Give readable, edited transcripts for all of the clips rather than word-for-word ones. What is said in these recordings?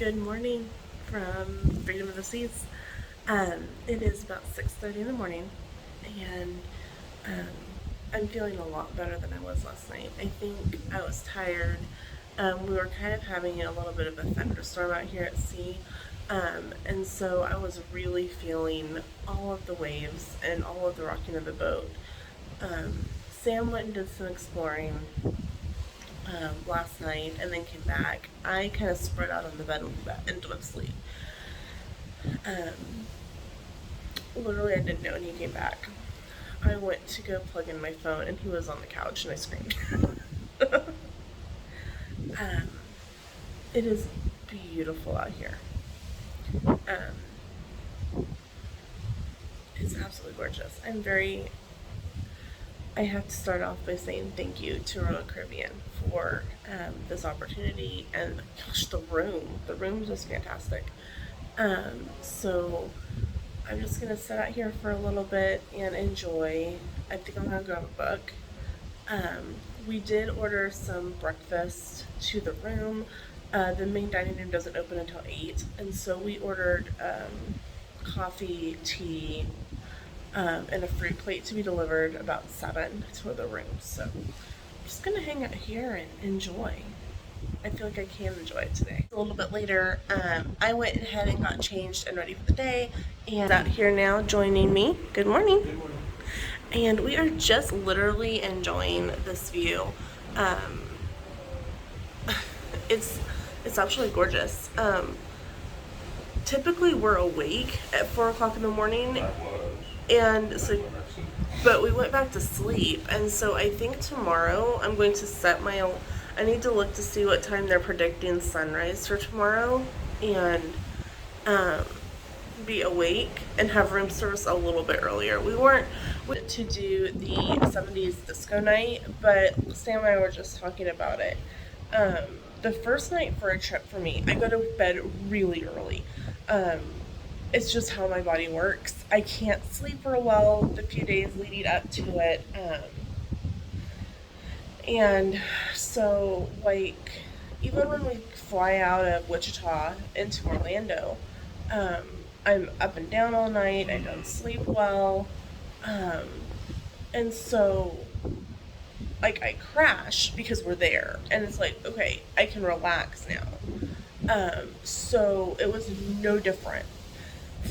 Good morning from Freedom of the Seas. It is about 6:30 in the morning, and um, I'm feeling a lot better than I was last night. I think I was tired. We were kind of having a little bit of a thunderstorm out here at sea, and so I was really feeling all of the waves and all of the rocking of the boat. Sam went and did some exploring last night and then came back. I kind of spread out on the bed and went to sleep. Um, Literally, I didn't know when he came back. I went to go plug in my phone and he was on the couch and I screamed. um, it is beautiful out here. It's absolutely gorgeous. I have to start off by saying thank you to Royal Caribbean for this opportunity and gosh, the room. The room is just fantastic. So I'm just gonna sit out here for a little bit and enjoy. I think I'm gonna grab a book. We did order some breakfast to the room. The main dining room doesn't open until 8, and so we ordered coffee, tea, and a fruit plate to be delivered about 7 to the room. So I'm just gonna hang out here and enjoy. I feel like I can enjoy it today. A little bit later, I went ahead and got changed and ready for the day, and out here now joining me. Good morning. Good morning. And we are just literally enjoying this view. Um, it's absolutely gorgeous. Typically we're awake at 4 o'clock in the morning, I was. and so but we went back to sleep, and so I think tomorrow I'm going to set my. I need to look to see what time they're predicting sunrise for tomorrow, and um, be awake and have room service a little bit earlier. We weren't to do the 70s disco night, but Sam and I were just talking about it. The first night for a trip for me, I go to bed really early. Um, it's just how my body works. I can't sleep real well the few days leading up to it. And so, like, even when we fly out of Wichita into Orlando, um, I'm up and down all night. I don't sleep well. Um, and so, like, I crash because we're there. And it's like, okay, I can relax now. So it was no different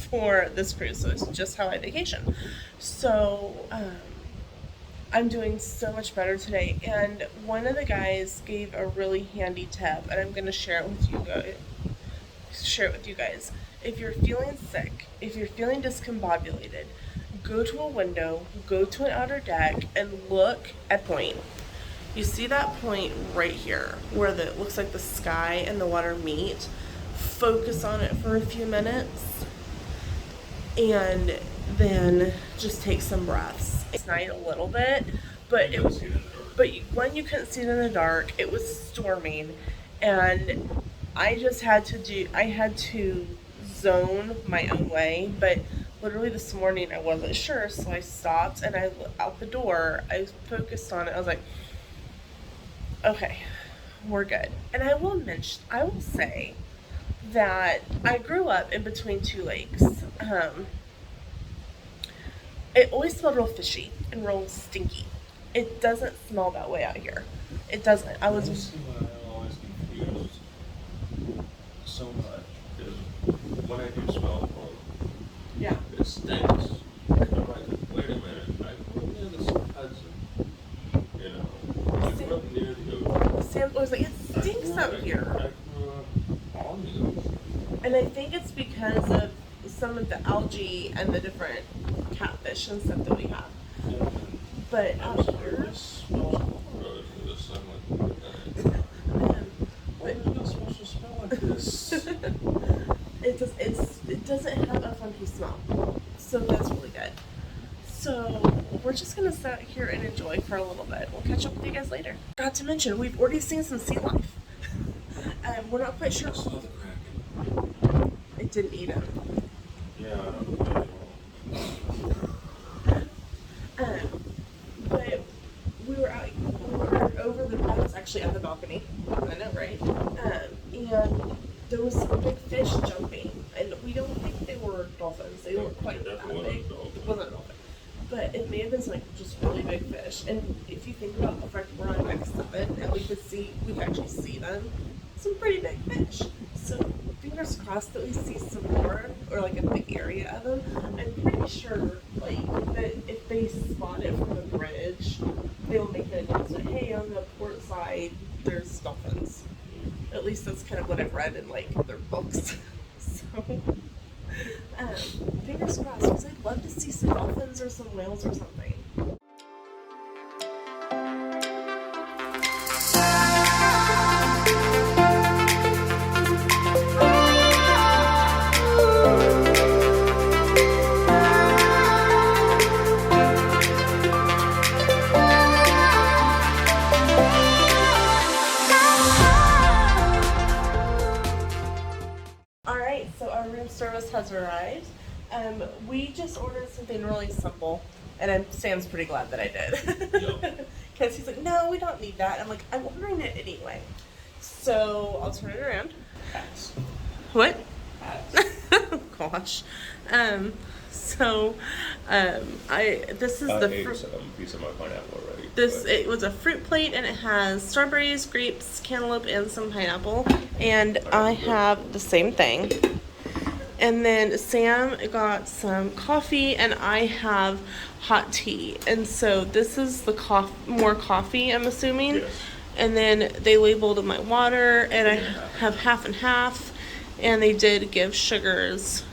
for this cruise. So it's just how I vacation. So, I'm doing so much better today. And one of the guys gave a really handy tip, and I'm going to share it with you guys. If you're feeling sick, if you're feeling discombobulated, go to a window, go to an outer deck, and look at point. You see that point right here where it looks like the sky and the water meet. Focus on it for a few minutes and then just take some breaths. It's night a little bit, but when you couldn't see it in the dark, it was storming, and I had to zone my own way. But literally this morning I wasn't sure, so I stopped and out the door, I focused on it. I was like, okay, we're good. And I will say that I grew up in between two lakes. It always smelled real fishy and real stinky. It doesn't smell that way out here. It doesn't. I was. This is what I always confused so much is when I do smell it, Yeah. it stinks. I'm like, wait a minute, I grew up near the Hudson. You know, I grew up near the ocean. Sam was like, it stinks out here. I grew up on the ocean. And I think it's because of some of the algae and the different catfish and stuff that we have. Yeah. But I'm out sorry, here, this smells horrible to this. I'm like, why is it not supposed to smell like this? it doesn't have a funky smell. So that's really good. So we're just gonna sit out here and enjoy for a little bit. We'll catch up with you guys later. Not to mention, we've already seen some sea life. We're not quite sure. I saw the Kraken. It didn't eat him. Yeah, I don't know. But we were over I was actually at the balcony. I know, right? And there was some big fish jumping, and we don't think they were dolphins. They weren't quite that big. It wasn't a dolphin. But it may have been some, like, just really big fish. And if you think about the fact we're on deck 7 and we could actually see them, some pretty big fish. So fingers crossed that we see some more, or like a big area of them. I'm pretty sure, like, that if they spot it from the bridge, they'll make an announcement, hey, on the port side, there's dolphins. At least that's kind of what I've read in, like, their books. So, fingers crossed, because I'd love to see some dolphins or some whales or something. Service has arrived. We just ordered something really simple, and Sam's pretty glad that I did. Because he's like, no, we don't need that. I'm like, I'm ordering it anyway. So I'll turn it around. Hats. What? Hats. Gosh. This is I the ate fruit. some piece of my pineapple already. It was a fruit plate, and it has strawberries, grapes, cantaloupe, and some pineapple. And I have the same thing. And then Sam got some coffee, and I have hot tea. And so this is the more coffee, I'm assuming. Yes. And then they labeled my water, and I have half and half. And they did give sugars,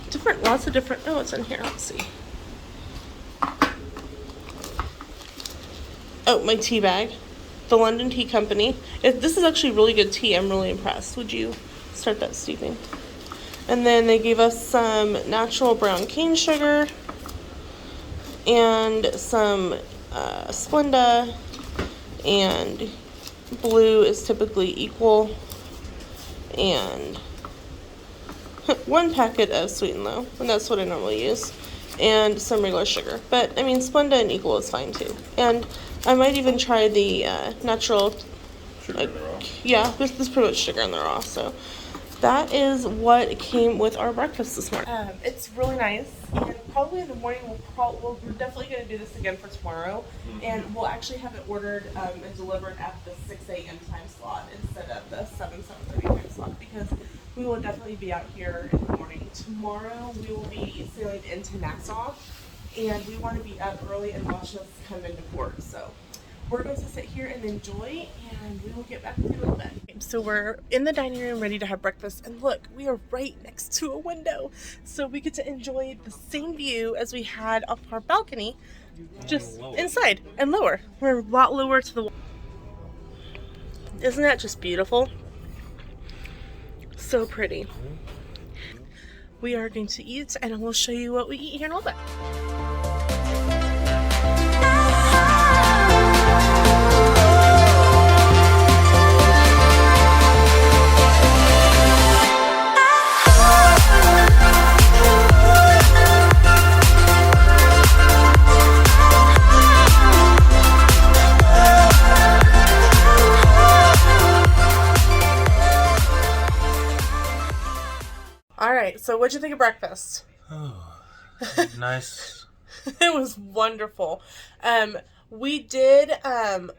lots of different. Oh, it's in here. Let's see. Oh, my tea bag, the London Tea Company. This is actually really good tea. I'm really impressed. Would you start that steeping? And then they gave us some natural brown cane sugar and some Splenda, and blue is typically equal, and one packet of Sweet and Low, and that's what I normally use, and some regular sugar. But I mean, Splenda and equal is fine too. And I might even try the natural. Sugar in the raw. Yeah, this is pretty much sugar in the raw. So that is what came with our breakfast this morning. It's really nice, and probably in the morning we're definitely going to do this again for tomorrow, and we'll actually have it ordered and delivered at the 6 a.m. time slot instead of the 7:30 time slot, because we will definitely be out here in the morning. Tomorrow we will be sailing into Nassau, and we want to be up early and watch us come into port. So we're going to sit here and enjoy, and we will get back with you in a little bit. So we're in the dining room ready to have breakfast, and look, we are right next to a window. So we get to enjoy the same view as we had off our balcony, just inside and lower. We're a lot lower to the wall. Isn't that just beautiful? So pretty. We are going to eat, and I will show you what we eat here in a little bit. Alright, so what'd you think of breakfast? Oh, nice. It was wonderful. We did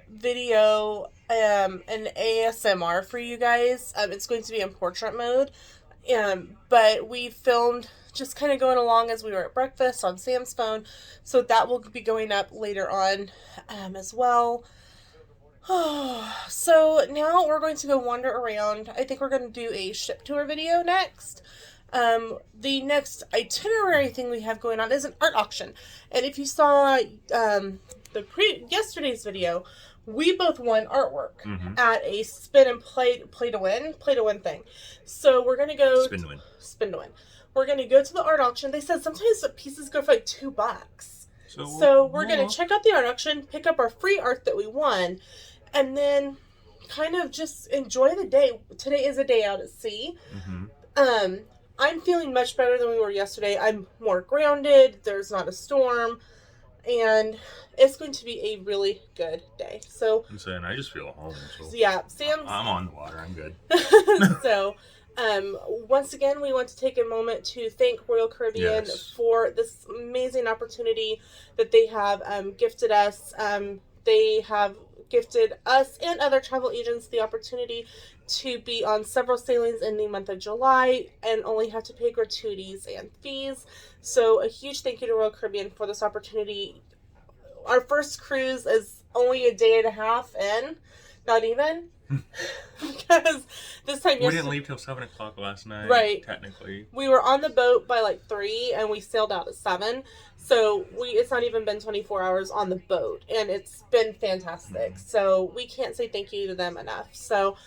video an ASMR for you guys. It's going to be in portrait mode. But we filmed just kind of going along as we were at breakfast on Sam's phone. So that will be going up later on as well. So now we're going to go wander around. I think we're going to do a ship tour video next. The next itinerary thing we have going on is an art auction. And if you saw yesterday's video, we both won artwork at a spin and play to win thing. So we're going to go spin to win. We're going to go to the art auction. They said sometimes the pieces go for like $2. So we're going to check out the art auction, pick up our free art that we won, and then kind of just enjoy the day. Today is a day out at sea. I'm feeling much better than we were yesterday. I'm more grounded. There's not a storm. And it's going to be a really good day. So I'm saying I just feel home. So yeah, Sam's... I'm on the water. I'm good. So Once again, we want to take a moment to thank Royal Caribbean for this amazing opportunity that they have gifted us. They have gifted us and other travel agents the opportunity to be on several sailings in the month of July and only have to pay gratuities and fees. So a huge thank you to Royal Caribbean for this opportunity. Our first cruise is only a day and a half in, not even. Because this time we didn't leave till 7 o'clock last night. Right. Technically. We were on the boat by like 3 and we sailed out at 7. So it's not even been 24 hours on the boat, and it's been fantastic. So we can't say thank you to them enough. So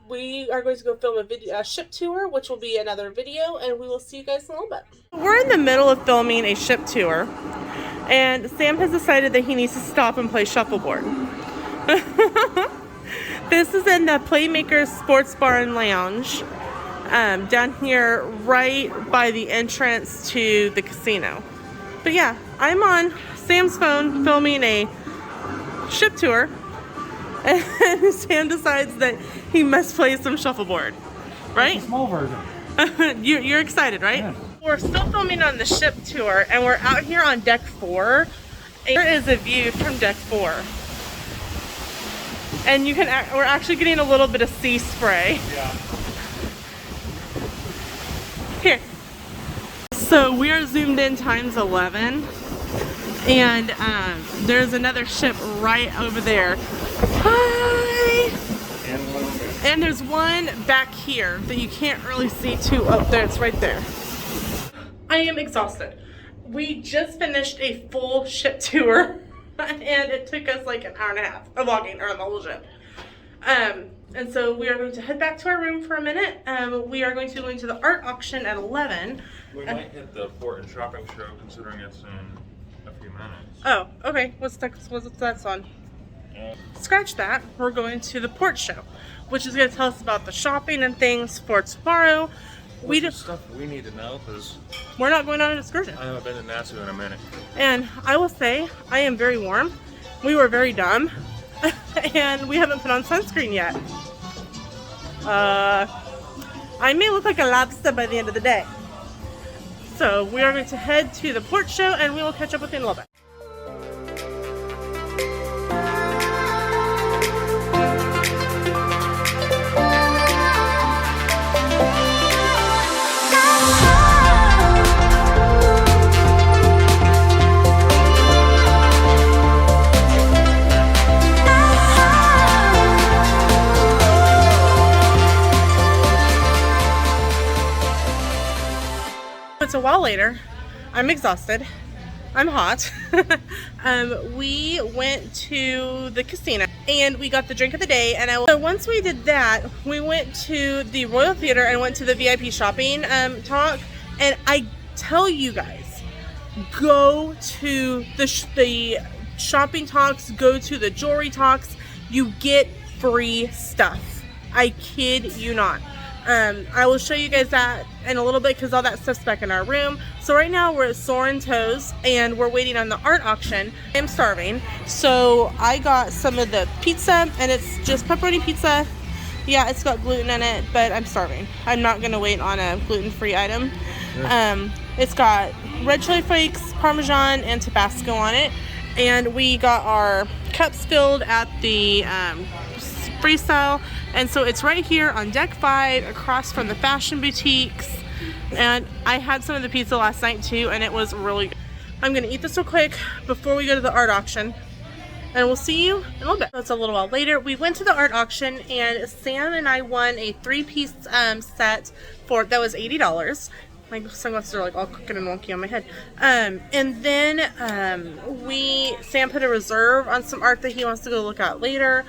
we are going to go film a ship tour, which will be another video, and we will see you guys in a little bit. We're in the middle of filming a ship tour, and Sam has decided that he needs to stop and play shuffleboard. This is in the Playmakers Sports Bar and Lounge, down here right by the entrance to the casino. But yeah, I'm on Sam's phone filming a ship tour, and Sam decides that he must play some shuffleboard, right? It's a small version. You're excited, right? Yeah. We're still filming on the ship tour, and we're out here on deck 4. Here is a view from deck 4. And you can, we're actually getting a little bit of sea spray. Yeah. Here. So we are zoomed in times 11. And there's another ship right over there. Hi! And there's one back here that you can't really see too up there. It's right there. I am exhausted. We just finished a full ship tour. And it took us like an hour and a half of walking around the whole ship. And so we are going to head back to our room for a minute. We are going to go into the art auction at 11. We might hit the port and shopping show, considering it's in a few minutes. Oh, okay. What's that on? Scratch that. We're going to the port show, which is going to tell us about the shopping and things for tomorrow. Stuff we need to know, because we're not going on an excursion. I haven't been to Nassau in a minute. And I will say, I am very warm. We were very dumb. And we haven't put on sunscreen yet. I may look like a lobster by the end of the day. So we are going to head to the port show, and we will catch up with you in a little bit. It's a while later. I'm exhausted. I'm hot. We went to the casino and we got the drink of the day. And so once we did that, we went to the Royal Theater and went to the VIP shopping talk. And I tell you guys, go to the shopping talks, go to the jewelry talks. You get free stuff. I kid you not. I will show you guys that in a little bit because all that stuff's back in our room. So right now we're at Soarin' Toes and we're waiting on the art auction. I'm starving, so I got some of the pizza, and it's just pepperoni pizza. Yeah, it's got gluten in it, but I'm starving. I'm not gonna wait on a gluten-free item. It's got red chili flakes, Parmesan, and Tabasco on it. And we got our cups filled at the freestyle. And so it's right here on deck 5 across from the fashion boutiques. And I had some of the pizza last night too, and it was really good. I'm gonna eat this real quick before we go to the art auction, and we'll see you in a little bit. That's a little while later. We went to the art auction, and Sam and I won a 3-piece set that was $80. My sunglasses are like all crooked and wonky on my head. And then Sam put a reserve on some art that he wants to go look at later.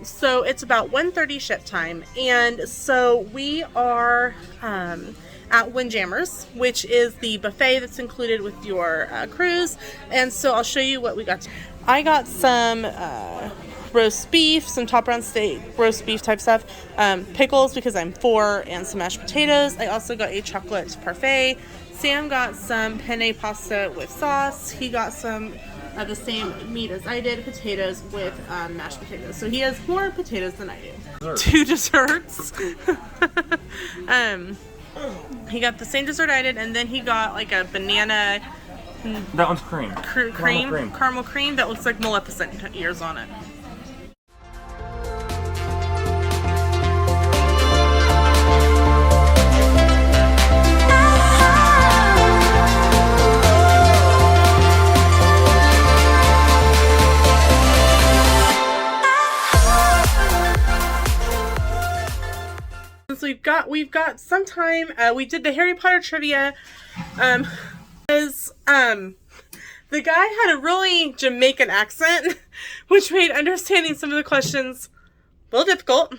So it's about 1:30 ship time, and so we are at Windjammers, which is the buffet that's included with your cruise. And so I'll show you what we got. I got some roast beef, some top round steak, roast beef type stuff, pickles because I'm 4, and some mashed potatoes. I also got a chocolate parfait. Sam got some penne pasta with sauce. He got some the same meat as I did, potatoes with mashed potatoes. So he has more potatoes than I do. 2 desserts. He got the same dessert I did, and then he got like a banana That one's cream. caramel cream that looks like Maleficent ears on it. We've got some time. We did the Harry Potter trivia. The guy had a really Jamaican accent, which made understanding some of the questions a little difficult.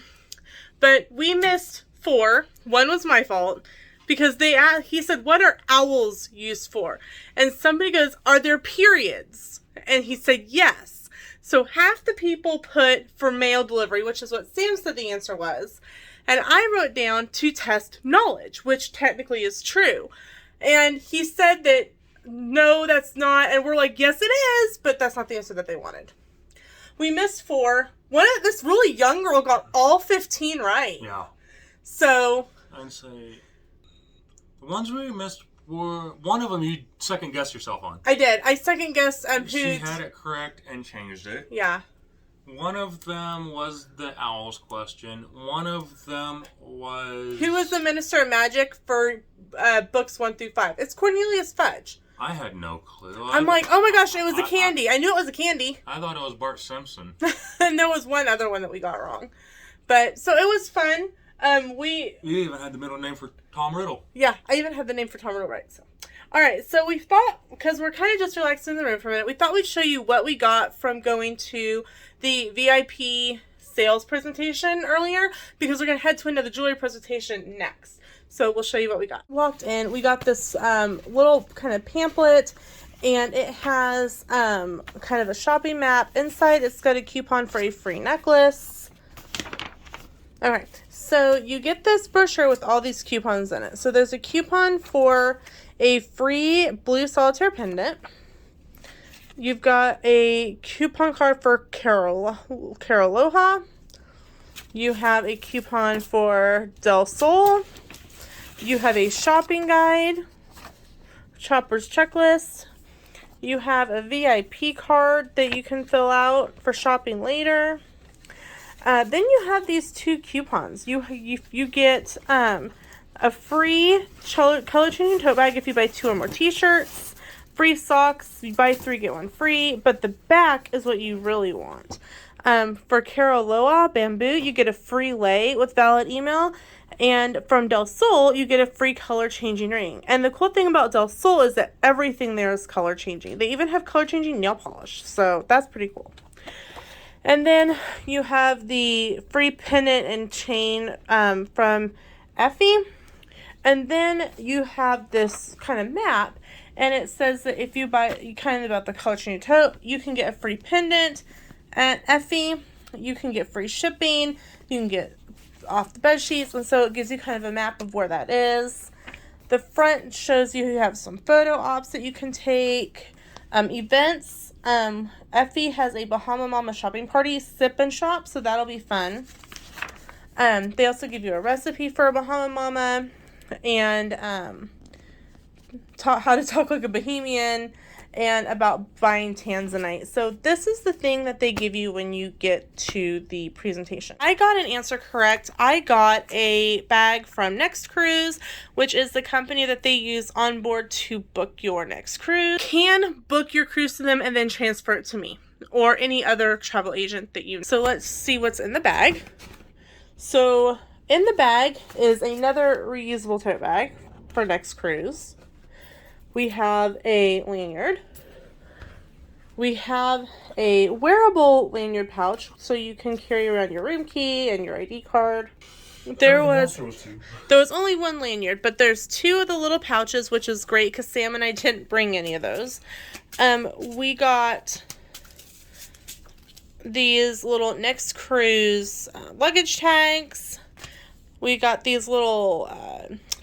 But we missed 4. One was my fault because he said, "What are owls used for?" And somebody goes, "Are there periods?" And he said, "Yes." So half the people put for mail delivery, which is what Sam said the answer was. And I wrote down to test knowledge, which technically is true. And he said that, no, that's not. And we're like, yes, it is. But that's not the answer that they wanted. We missed 4. This really young girl got all 15 right. Yeah. So. I'd say the ones we missed were, one of them you second guessed yourself on. I did. I second guessed who. She had it correct and changed it. Yeah. One of them was the owls question. One of them was... Who was the Minister of Magic for books 1 through 5? It's Cornelius Fudge. I had no clue. I'm like, oh my gosh, it was a candy. I knew it was a candy. I thought it was Bart Simpson. And there was one other one that we got wrong. But, so it was fun. You even had the middle name for Tom Riddle. Yeah, I even had the name for Tom Riddle right. So, all right, so we thought, because we're kind of just relaxing in the room for a minute, we thought we'd show you what we got from going to the VIP sales presentation earlier, because we're going to head to another jewelry presentation next. So we'll show you what we got. Walked in, we got this little kind of pamphlet, and it has kind of a shopping map. Inside, it's got a coupon for a free necklace. All right, so you get this brochure with all these coupons in it. So there's a coupon for a free blue solitaire pendant. You've got a coupon card for Caroloha. You have a coupon for Del Sol. You have a shopping guide, shopper's checklist. You have a VIP card that you can fill out for shopping later. Then you have these 2 coupons. You get a free color changing tote bag if you buy 2 or more t-shirts. Free socks. You buy 3, get 1 free. But the back is what you really want. For Caroloa Bamboo, you get a free lei with valid email. And from Del Sol, you get a free color changing ring. And the cool thing about Del Sol is that everything there is color changing. They even have color changing nail polish. So that's pretty cool. And then you have the free pendant and chain from Effie. And then you have this kind of map. And it says that if you buy, kind of about the color changing tote, you can get a free pendant at Effie. You can get free shipping. You can get off the bed sheets. And so it gives you kind of a map of where that is. The front shows you have some photo ops that you can take. Events. Effie has a Bahama Mama shopping party, sip and shop, so that'll be fun. They also give you a recipe for a Bahama Mama, and how to talk like a Bohemian, and about buying Tanzanite. So this is the thing that they give you when you get to the presentation. I got an answer correct. I got a bag from Next Cruise, which is the company that they use on board to book your next cruise. You can book your cruise to them and then transfer it to me or any other travel agent that you know. So let's see what's in the bag. So in the bag is another reusable tote bag for Next Cruise. We have a lanyard. We have a wearable lanyard pouch so you can carry around your room key and your ID card. There was only 1 lanyard, but there's 2 of the little pouches, which is great because Sam and I didn't bring any of those. We got these little Next Cruise luggage tags. We got these little,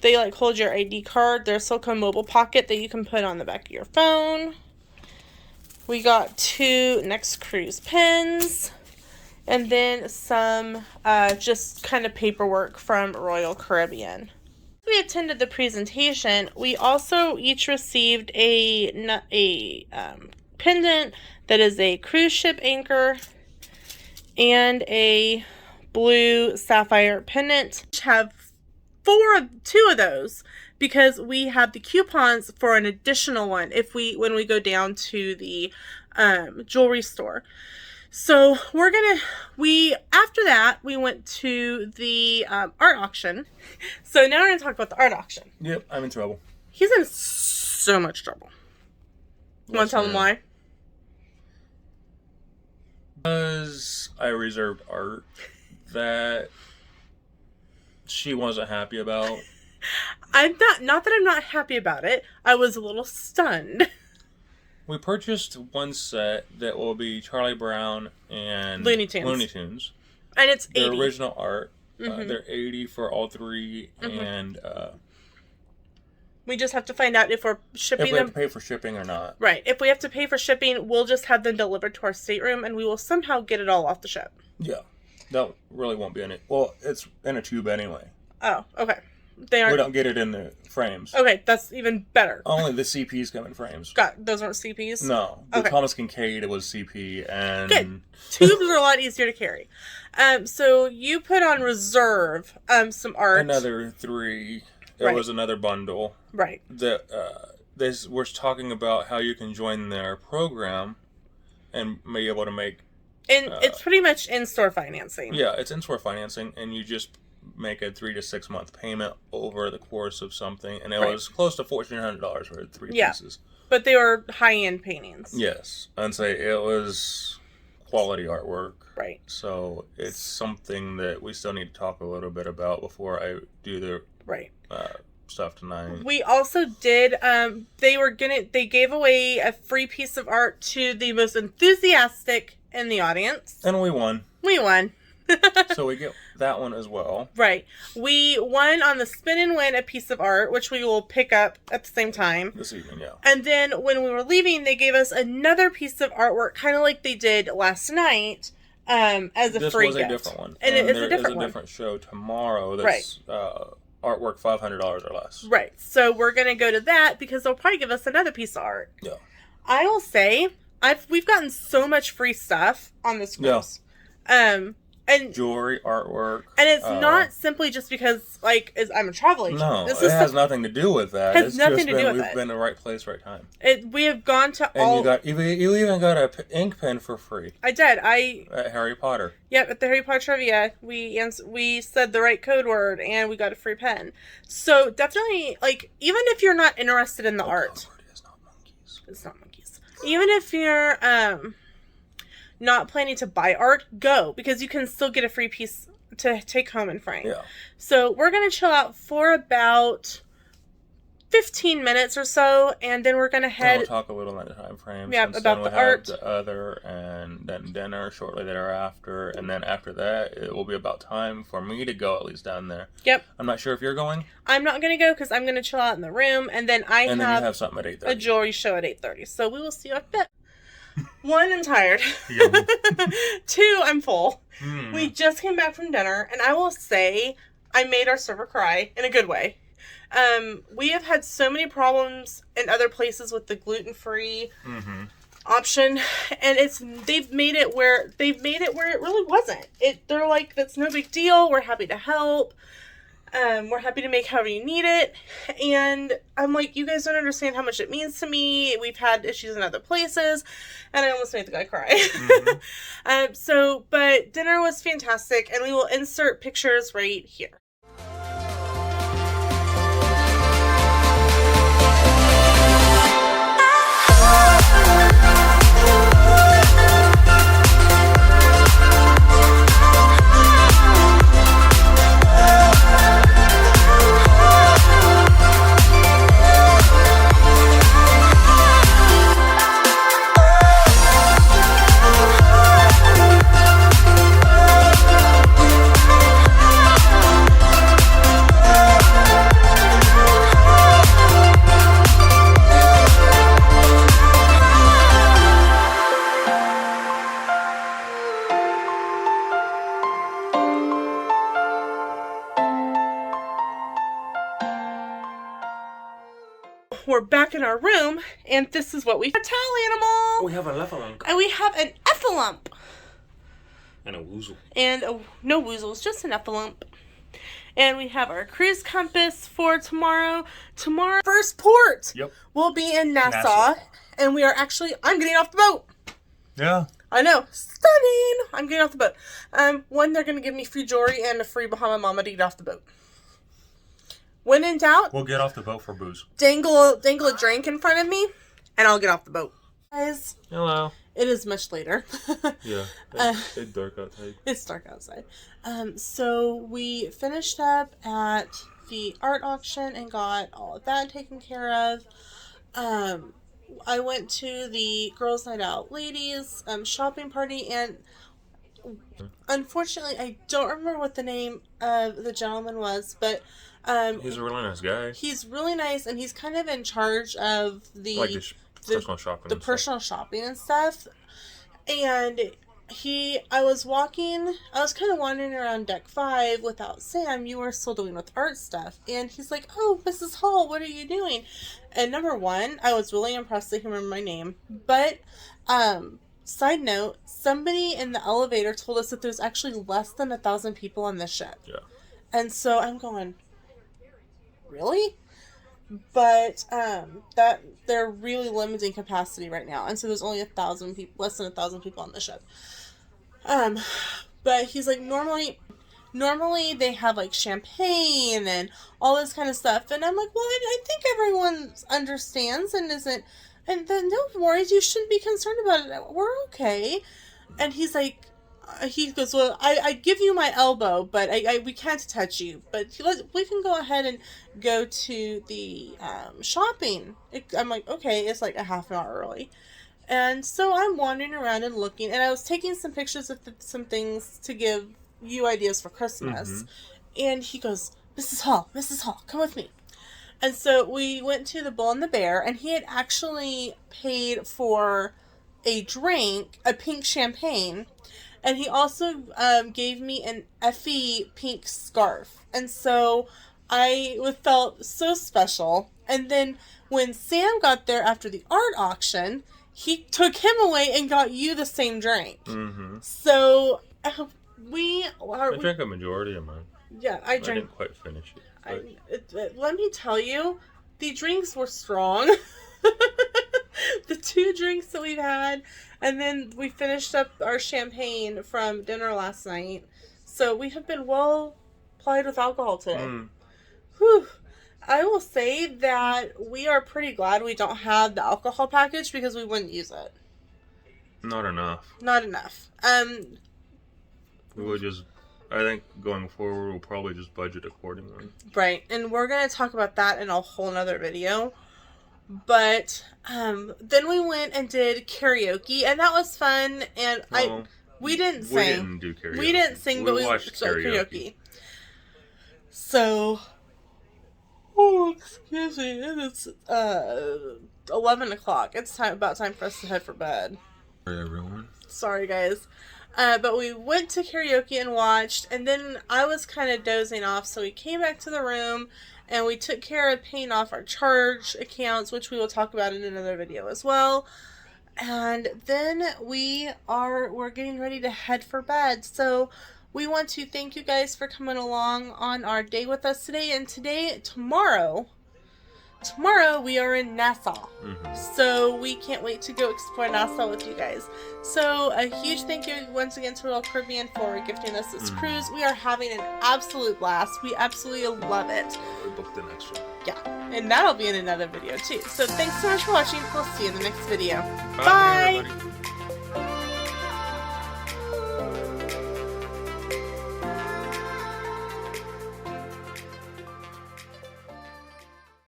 they like hold your ID card. They're a silicone mobile pocket that you can put on the back of your phone. We got 2 Next Cruise pens. And then some just kind of paperwork from Royal Caribbean. We attended the presentation. We also each received a pendant that is a cruise ship anchor and a blue sapphire pendant. We have two of those because we have the coupons for an additional one when we go down to the jewelry store. So after that, we went to the art auction. So now we're going to talk about the art auction. Yep, I'm in trouble. He's in so much trouble. You want to tell them why? Because I reserved art that she wasn't happy about. Not that I'm not happy about it. I was a little stunned. We purchased one set that will be Charlie Brown and Looney Tunes. And it's the 80. original art. They're 80 for all three, and we just have to find out if we're shipping if we have them. to pay for shipping or not. Right. If we have to pay for shipping, we'll just have them delivered to our stateroom, and we will somehow get it all off the ship. Yeah, that really won't be in it. Well, it's in a tube anyway. Oh, okay. We don't get it in the frames. Okay, that's even better. Only the CPs come in frames. Those aren't CPs? No. The Thomas Kincaid was CP, and... Good. Tubes are a lot easier to carry. So you put on reserve some art. Another 3. It was another bundle. Right. We're talking about how you can join their program and be able to make... it's pretty much in-store financing. Yeah, it's in-store financing, and you just make a 3 to 6 month payment over the course of something, and it was close to $1,400 for 3 pieces. But they were high-end paintings. Yes, and say it was quality artwork. Right. So it's something that we still need to talk a little bit about before I do the stuff tonight. We also did. They gave away a free piece of art to the most enthusiastic in the audience, and we won. So we get that one as well. Right. We won on the spin and win a piece of art, which we will pick up at the same time. This evening, yeah. And then when we were leaving, they gave us another piece of artwork, kind of like they did last night, as a free gift. This was a different one. And it is a different one. There is a different show tomorrow that's artwork $500 or less. Right. So we're going to go to that because they'll probably give us another piece of art. Yeah. I will say, we've gotten so much free stuff on this cruise. Yeah. And jewelry, artwork. And it's not simply just because, I'm a travel agent. No, it has nothing to do with that. It's nothing to do with it. We've been in the right place, right time. We have gone to all... And you even got an ink pen for free. I did. At Harry Potter. Yep, at the Harry Potter trivia, we said the right code word, and we got a free pen. So definitely, even if you're not interested in the art... Code word is not monkeys. It's not monkeys. Even if you're... not planning to buy art, go, because you can still get a free piece to take home and frame. Yeah. So we're going to chill out for about 15 minutes or so, and then we're going to head... We'll talk a little in the time frame. Yeah, about the art. The other, and then dinner shortly thereafter, and then after that, it will be about time for me to go at least down there. Yep. I'm not sure if you're going. I'm not going to go because I'm going to chill out in the room, and then then you have something at 8:30. A jewelry show at 8:30. So we will see you at bit. 1, I'm tired. 2, I'm full. We just came back from dinner, and I will say I made our server cry in a good way. We have had so many problems in other places with the gluten-free option, and they've made it where it really wasn't. They're like, that's no big deal. We're happy to help. We're happy to make however you need it. And I'm like, you guys don't understand how much it means to me. We've had issues in other places. And I almost made the guy cry. But dinner was fantastic. And we will insert pictures right here. we're back in our room, and this is what we have. A towel animal. We have a lefalunk. And we have an effalump. And a woozle. And no woozles, just an effalump. And we have our cruise compass for tomorrow. Tomorrow, first port. Yep. We'll be in Nassau. And we are actually, I'm getting off the boat. Yeah. I know. Stunning. I'm getting off the boat. One, they're going to give me free jewelry and a free Bahama Mama to get off the boat. When in doubt, We'll get off the boat for booze. dangle a drink in front of me, and I'll get off the boat. Guys, Hello. it is much later. Yeah. It's dark outside. It's dark outside. So we finished up at the art auction and got all of that taken care of. I went to the girls' night out ladies shopping party, and unfortunately I don't remember what the name of the gentleman was, but He's a really nice guy. he's really nice, and he's kind of in charge of the Like the personal shopping. the and personal shopping and stuff. And I was kind of wandering around deck 5 without Sam. You were still doing with art stuff. And he's like, "Oh, Mrs. Hall, what are you doing?" And number one, I was really impressed that he remembered my name. But, side note, somebody in the elevator told us that there's actually less than 1,000 people on this ship. Yeah. And so I'm going, really? But that they're really limiting capacity right now, and so there's only 1,000 people, less than 1,000 people on the ship. But he's like, normally they have like champagne and all this kind of stuff, and I'm like, well, I think everyone understands and isn't, and then no worries, you shouldn't be concerned about it. We're okay. And he's like, he goes, well, I give you my elbow, but we can't touch you. But we can go ahead and go to the shopping. I'm like, okay, it's like a half an hour early. And so I'm wandering around and looking, and I was taking some pictures of some things to give you ideas for Christmas. Mm-hmm. And he goes, Mrs. Hall, come with me. And so we went to the Bull and the Bear, and he had actually paid for a drink, a pink champagne. And he also gave me an Effie pink scarf. And so I felt so special. And then when Sam got there after the art auction, he took him away and got you the same drink. Mm-hmm. So I drank a majority of mine. Yeah, I I drank. didn't quite finish it. But Let me tell you, the drinks were strong. The 2 drinks that we've had, and then we finished up our champagne from dinner last night. So we have been well plied with alcohol today. Whew. I will say that we are pretty glad we don't have the alcohol package because we wouldn't use it. Not enough. Not enough. We would just, I think going forward, we'll probably just budget accordingly. Right, and we're going to talk about that in a whole nother video. But then we went and did karaoke, and that was fun. And we didn't sing. We didn't do karaoke. We didn't sing, but we watched karaoke. So, excuse me, it's 11 o'clock. It's about time for us to head for bed. Sorry, everyone. Sorry, guys. But we went to karaoke and watched, and then I was kind of dozing off, so we came back to the room, and we took care of paying off our charge accounts, which we will talk about in another video as well. And then we're getting ready to head for bed. So we want to thank you guys for coming along on our day with us today. And tomorrow we are in Nassau. Mm-hmm. So we can't wait to go explore Nassau with you guys. So a huge thank you once again to Royal Caribbean for gifting us this cruise. We are having an absolute blast. We absolutely love it. We booked the next one. Yeah, and that'll be in another video too. So thanks so much for watching. We'll see you in the next video. Bye. Everybody.